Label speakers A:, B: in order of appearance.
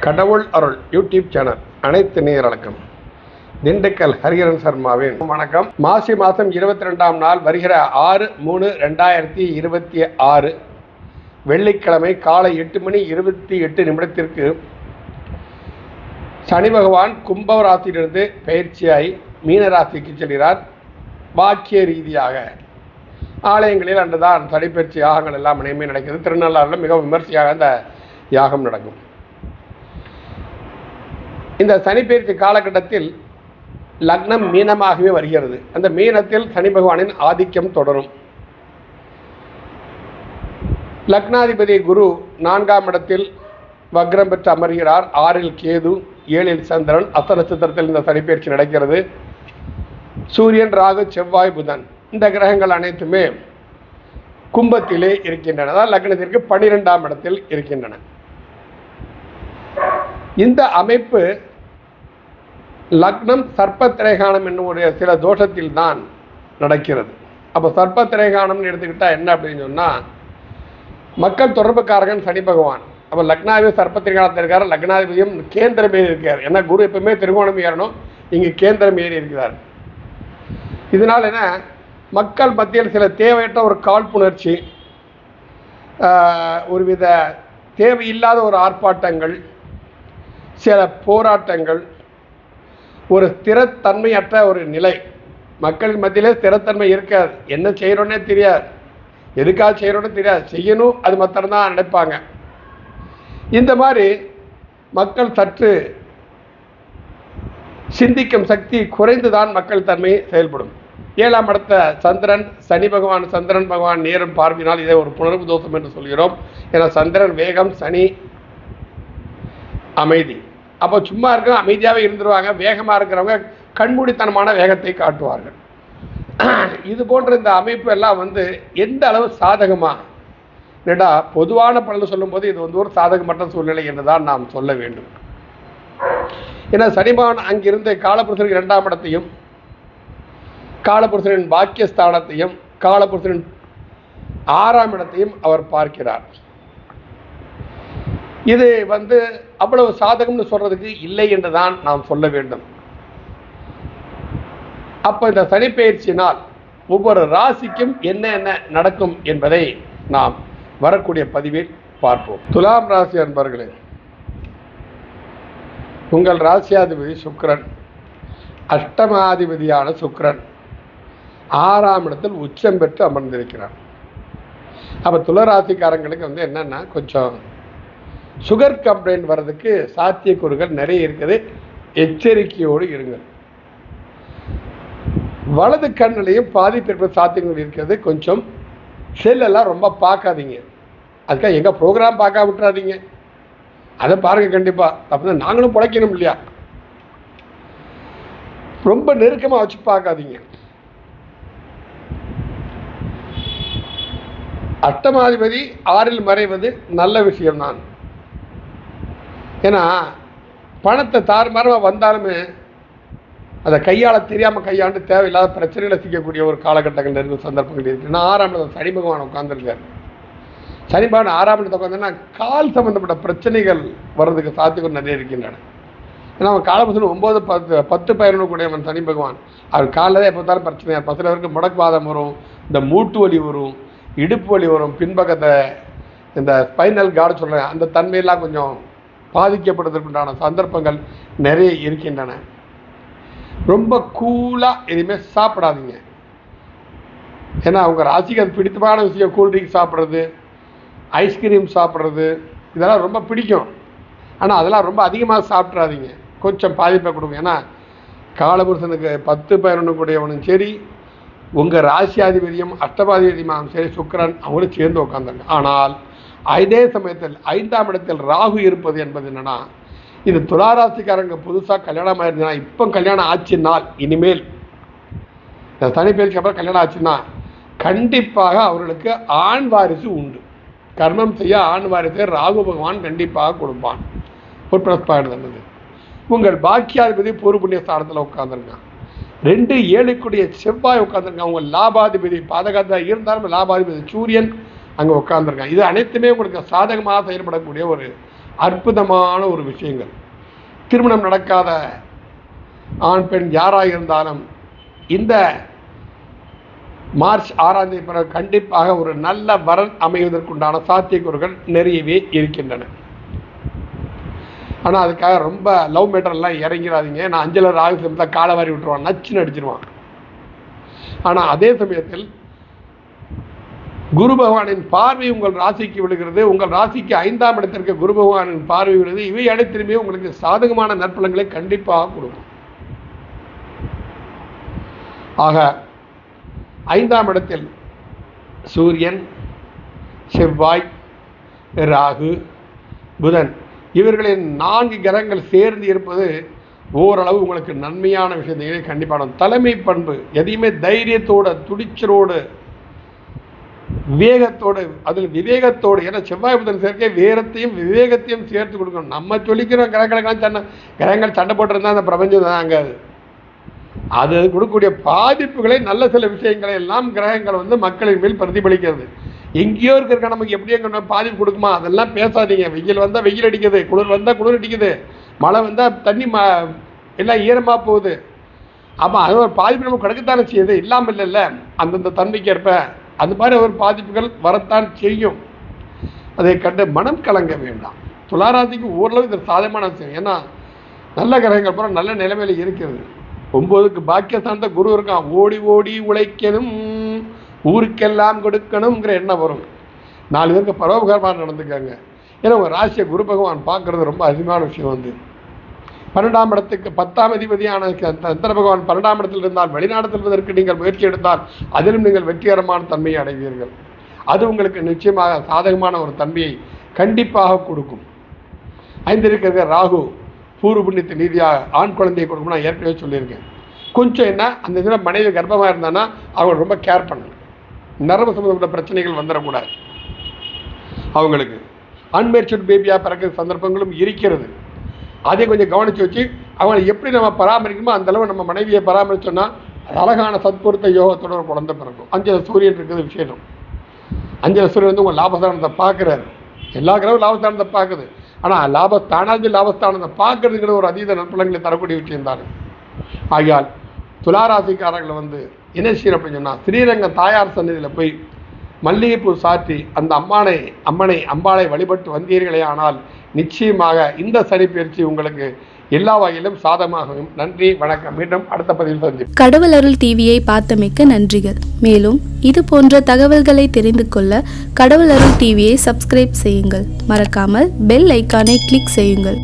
A: கடவுள் அருள் YouTube channel அனைத்து நேயர்களுக்கும் திண்டுக்கல் ஹரிஹரன் சர்மாவின் வணக்கம். மாசி மாதம் 22ஆம் நாள் வருகிற 6/3/2026 வெள்ளிக்கிழமை காலை 8:28 சனி பகவான் கும்ப ராசியிலிருந்து பயிற்சியாகி மீன ராசிக்கு செல்கிறார். வாக்கிய ரீதியாக ஆலயங்களில் அன்றுதான் சனிப்பயிற்சி யாகங்கள் எல்லாம் இனிமே நடக்கிறது. திருநள்ளாறில் மிக விமர்சையாக அந்த யாகம் நடக்கும். இந்த சனிப்பெயர்ச்சி காலகட்டத்தில் லக்னம் மீனமாகவே வருகிறது. அந்த மீனத்தில் சனி பகவானின் ஆதிக்கம் தொடரும். லக்னாதிபதி குரு 4ஆம் இடத்தில் வக்ரம் பெற்று அமர்கிறார். 6இல் கேது, 7இல் சந்திரன். அஸ்த நட்சத்திரத்தில் இந்த சனிப்பெயர்ச்சி நடக்கிறது. சூரியன், ராகு, செவ்வாய், புதன் இந்த கிரகங்கள் அனைத்துமே கும்பத்திலே இருக்கின்றன. அதாவது லக்னத்திற்கு 12ஆம் இடத்தில் இருக்கின்றன. இந்த அமைப்பு லக்னம் சர்ப்பத்திரேகானம் என்னுடைய சில தோஷத்தில் தான் நடக்கிறது. அப்போ சர்ப்பத்திரேகானம்னு எடுத்துக்கிட்டால் என்ன அப்படின்னு சொன்னால், மக்கள் தொடர்புக்காரகன் சனி பகவான். அப்போ லக்னாதிபதி சர்ப்பத்திரேகானத்தில் இருக்கார். லக்னாதிபதியும் கேந்திரம் ஏறி இருக்கார். ஏன்னா குரு எப்பவுமே திருகோணம் ஏறணும், இங்கே கேந்திரம் ஏறி இருக்கிறார். இதனால் என்ன, மக்கள் மத்தியில் சில தேவையற்ற ஒரு காழ்ப்புணர்ச்சி, ஒருவித தேவையில்லாத ஒரு ஆர்ப்பாட்டங்கள், சில போராட்டங்கள், ஒரு ஸ்திரத்தன்மையற்ற ஒரு நிலை. மக்களின் மத்தியிலே ஸ்திரத்தன்மை இருக்காது. என்ன செய்யறோன்னே தெரியாது, எதுக்காக செய்யறோன்னு தெரியாது, செய்யணும் அது மாத்திரம்தான் நினைப்பாங்க. இந்த மாதிரி மக்கள் சற்று சிந்திக்கும் சக்தி குறைந்துதான் மக்கள் தன்மை செயல்படும். 7ஆம் இடத்த சந்திரன், சனி பகவான், சந்திரன் பகவான் நேரம் பார்வையினால் இதை ஒரு புணர்வு தோஷம் என்று சொல்கிறோம். ஏன்னா சந்திரன் வேகம், சனி அமைதி. அப்போ சும்மா இருக்க அமைதியாகவே இருந்துருவாங்க. வேகமாக இருக்கிறவங்க கண்மூடித்தனமான வேகத்தை காட்டுவார்கள். இது போன்ற இந்த அமைப்பு எல்லாம் எந்த அளவு சாதகமாக என்னடா பொதுவான பலன் சொல்லும்போது இது ஒரு சாதகமற்ற சூழ்நிலை என்று தான் நாம் சொல்ல வேண்டும். ஏன்னா சனிபகவான் அங்கிருந்து காலபுருஷனுக்கு 2ஆம் இடத்தையும், காலபுருஷனின் பாக்கியஸ்தானத்தையும், காலபுருஷனின் 6ஆம் இடத்தையும் அவர் பார்க்கிறார். இது அவ்வளவு சாதகம்னு சொல்றதுக்கு இல்லை என்று தான் நாம் சொல்ல வேண்டும். அப்போ இந்த சனிப்பெயர்ச்சியினால் ஒவ்வொரு ராசிக்கும் என்ன என்ன நடக்கும் என்பதை நாம் வரக்கூடிய பதிவில் பார்ப்போம். துலாம் ராசி அன்பர்களே, உங்கள் ராசியாதிபதி சுக்கிரன், அஷ்டமாதிபதியான சுக்கிரன் 6ஆம் இடத்தில் உச்சம் பெற்று அமர்ந்திருக்கிறார். அப்போ துளராசிக்காரங்களுக்கு என்னன்னா, கொஞ்சம் சுகர் கம்ப்ளைண்ட் வர்றதுக்கு சாத்தியக்கூறுகள் நிறைய இருக்குது. எச்சரிக்கையோடு இருங்கள். வலது கண்ணிலையும் பாதிப்பு ஏற்பட சாத்தியங்கள் இருக்கிறது. கொஞ்சம் செல்லெல்லாம் ரொம்ப பார்க்காதீங்க. அதுக்காக எங்கள் ப்ரோக்ராம் பார்க்க விட்டுறாதீங்க, அதை பாருங்க கண்டிப்பாக. அப்போ நாங்களும் பிழைக்கணும் இல்லையா. ரொம்ப நெருக்கமாக வச்சு பார்க்காதீங்க. அஷ்டமாதிபதி 6இல் மறைவது நல்ல விஷயம்தான். ஏன்னா பணத்தை தாறுமாறமாக வந்தாலுமே அதை கையாள தெரியாமல் கையாண்டு தேவையில்லாத பிரச்சனைகளை சிக்கக்கூடிய ஒரு காலகட்டங்கள் இருக்கும், சந்தர்ப்பங்கள் இருக்குது. ஏன்னா 6ஆம் இடத்துல சனி பகவான் உட்காந்துருக்காரு. சனி பகவான் 6ஆம் இடத்தை உட்காந்துன்னா கால் சம்பந்தப்பட்ட பிரச்சனைகள் வர்றதுக்கு சாத்தியங்கள் நிறைய இருக்கின்றன. ஏன்னா அவன் காலபுருஷன் 9, 10 11 கூடியவன் சனி பகவான். அவர் காலில் எப்போ பார்த்தாலும் பிரச்சனையாக இருக்கும். சிலருக்கு முடக்குவாதம் வரும், இந்த மூட்டு வலி வரும், இடுப்பு வலி வரும், பின்பக்கத்தை இந்த ஸ்பைனல் கார்டு சொல்கிறேன், அந்த தன்மையெல்லாம் கொஞ்சம் பாதிக்கப்படுவதற்குண்டான சந்தர்ப்பங்கள் நிறைய இருக்கின்றன. ரொம்ப கூலாக எதுவுமே சாப்பிடாதீங்க. ஏன்னா அவங்க ராசிக்கு அது பிடித்தமான விஷயம். கூல்ட்ரிங்க் சாப்பிட்றது, ஐஸ்கிரீம் சாப்பிட்றது இதெல்லாம் ரொம்ப பிடிக்கும். ஆனால் அதெல்லாம் ரொம்ப அதிகமாக சாப்பிட்றாதீங்க, கொஞ்சம் பாதிப்பை கொடுங்க. ஏன்னா காலபுருஷனுக்கு 10, 11 கூடியவனும் சரி, உங்கள் ராசியாதிபதியும் அஷ்டமாதிபதியும் சரி, சுக்கிரன் அவங்களும் சேர்ந்து உட்காந்துருங்க. ஆனால் அதே சமயத்தில் 5ஆம் இடத்தில் ராகு இருப்பது என்பது என்னன்னா, இது துளாராசிக்காரங்க புதுசாக கல்யாணம் ஆயிருந்தா, இப்போ கல்யாணம் ஆச்சுனால், இனிமேல் இந்த சனிப்பெயர்ச்சிக்கு அப்புறம் கல்யாணம் ஆச்சுன்னா கண்டிப்பாக அவர்களுக்கு ஆண் வாரிசு உண்டு. கர்மம் செய்ய ஆண் வாரிசை ராகு பகவான் கண்டிப்பாக கொடுப்பான். ஒரு ப்ளஸ் பாயிண்ட் இருந்தது. உங்கள் பாக்கியாதிபதி பூர்வ புண்ணிய ஸ்தானத்தில் உட்காந்துருங்க. 2, 7 செவ்வாய் உட்காந்துருங்க. அவங்க லாபாதிபதி பாதகத்தான் இருந்தாலும் லாபாதிபதி சூரியன் அங்கே உட்காந்துருக்காங்க. இது அனைத்துமே உங்களுக்கு சாதகமாக செயல்படக்கூடிய ஒரு அற்புதமான ஒரு விஷயங்கள். திருமணம் நடக்காத ஆண் பெண் யாராக இருந்தாலும் இந்த மார்ச் 6ஆம் தேதி பிறகு கண்டிப்பாக ஒரு நல்ல வரன் அமைவதற்குண்டான சாத்தியக்கூறுகள் நிறையவே இருக்கின்றன. ஆனால் அதுக்காக ரொம்ப லவ் மேட்டர்லாம் இறங்கிறாதீங்க. நான் 5 ராகு சமயத்தில் காலை வாரி விட்டுருவான், நச்சுன்னு அடிச்சிருவான். ஆனால் அதே சமயத்தில் குரு பகவானின் பார்வை உங்கள் ராசிக்கு விழுகிறது. உங்கள் ராசிக்கு 5ஆம் இடத்திற்கு குரு பகவானின் பார்வை விழுது. இவை அனைத்திலுமே உங்களுக்கு சாதகமான நற்பலன்களை கண்டிப்பாக கொடுக்கும். ஆக 5ஆம் இடத்தில் சூரியன், செவ்வாய், ராகு, புதன் இவர்களின் 4 கிரகங்கள் சேர்ந்து இருப்பது ஓரளவு உங்களுக்கு நன்மையான விஷயத்தை கண்டிப்பாக. தலைமை பண்பு, எதையுமே தைரியத்தோடு, துடிச்சலோடு, விவேகத்தோடு, அதில் விவேகத்தோடு, ஏன்னா செவ்வாய் புதன் சேர்க்கை வீரத்தையும் விவேகத்தையும் சேர்த்து கொடுக்கணும். நம்ம சொல்லிக்கிறோம் கிரகங்கள் சண்டை போட்டிருந்தா அந்த பிரபஞ்சம் தான் அங்கே அது கொடுக்கக்கூடிய பாதிப்புகளை, நல்ல சில விஷயங்களை எல்லாம் கிரகங்கள் மக்களின் மேல் பிரதிபலிக்கிறது. எங்கேயோ இருக்கிற நமக்கு எப்படி எங்க பாதிப்பு கொடுக்குமா அதெல்லாம் பேசாதீங்க. வெயில் வந்தால் வெயில் அடிக்குது, குளிர் வந்தால் குளிர் அடிக்குது, மழை வந்தால் தண்ணி எல்லாம் ஈரமாக போகுது. அப்போ அது ஒரு பாதிப்பு நமக்கு கிடைக்கத்தானே செய்யுது, இல்லாமல் இல்லைல்ல. அந்தந்த தன்மைக்கு ஏற்ப அது மாதிரி ஒரு பாதிப்புகள் வரத்தான் செய்யும். அதை கண்டு மனம் கலங்க வேண்டாம். துளாராசிக்கு ஓரளவு இது சாதகமான விஷயம். ஏன்னா நல்ல கிரகங்கள் பூரா நல்ல நிலைமையில் இருக்கிறது. 9க்கு பாக்கிய சார்ந்த குரு இருக்கான். ஓடி ஓடி உழைக்கணும், ஊருக்கெல்லாம் கொடுக்கணுங்கிற எண்ணம் வரும். 4 பேருக்கு பரோபகாரமாக நடந்துக்காங்க. ஏன்னா உங்கள் ராசியை குரு பகவான் பார்க்கறது ரொம்ப அதிகமான விஷயம். 12ஆம் இடத்துக்கு 10ஆம் அதிபதியான சந்திர பகவான் 12ஆம் இடத்தில் இருந்தால் வெளிநாடு செல்வதற்கு நீங்கள் முயற்சி எடுத்தால் அதிலும் நீங்கள் வெற்றிகரமான தன்மையை அடைவீர்கள். அது உங்களுக்கு நிச்சயமாக சாதகமான ஒரு தன்மையை கண்டிப்பாக கொடுக்கும். 5 இருக்கிற ராகு பூர்வ புண்ணியத்தின் நீதியாக ஆண் குழந்தையை கொடுக்கணும். நான் ஏற்கனவே சொல்லியிருக்கேன். கொஞ்சம் என்ன அந்த இதில் மனைவி கர்ப்பமாக இருந்தானா அவங்க ரொம்ப கேர் பண்ணணும். நரம்பு சம்பந்தப்பட்ட பிரச்சனைகள் வந்துடக்கூடாது. அவங்களுக்கு அன்மேச்சூர்ட் பேபியாக பிறக்கிற சந்தர்ப்பங்களும் இருக்கிறது. அதை கொஞ்சம் கவனித்து வச்சு அவங்களை எப்படி நம்ம பராமரிக்கணுமோ அந்தளவு நம்ம மனைவியை பராமரித்தோன்னா அது அழகான சத்பொருத்த யோகத்தோட ஒரு குழந்தை பிறக்கும். 5 சூரியன் இருக்கிறது விசேஷம். 5 சூரியன் உங்கள் லாபஸ்தானத்தை பார்க்குறாரு. எல்லா கிரகமும் லாபஸ்தானத்தை பார்க்குது. ஆனால் லாபஸ்தானத்தை பார்க்கறதுங்கிற ஒரு அதீத நற்பலன்களை தரக்கூடிய விஷயம் தானே. ஆகையால் துளாராசிக்காரர்கள் என்ன செய்யணும் அப்படின்னு சொன்னால் ஸ்ரீரங்கம் தாயார் சன்னதியில் போய் மல்லிகைப்பூ சாற்றி அந்த அம்பாளை வழிபட்டு வந்தீர்களே ஆனால் நிச்சயமாக இந்த சனி பயிற்சி உங்களுக்கு எல்லா வகையிலும் சாதகமாகவும். நன்றி, வணக்கம். மீண்டும் அடுத்த பதிவில் சந்திப்போம்.
B: கடவுள் அருள் டிவியை பார்த்தமைக்க நன்றிகள். மேலும் இது போன்ற தகவல்களை தெரிந்து கொள்ள கடவுள் அருள் டிவியை சப்ஸ்கிரைப் செய்யுங்கள். மறக்காமல் பெல் ஐக்கானை கிளிக் செய்யுங்கள்.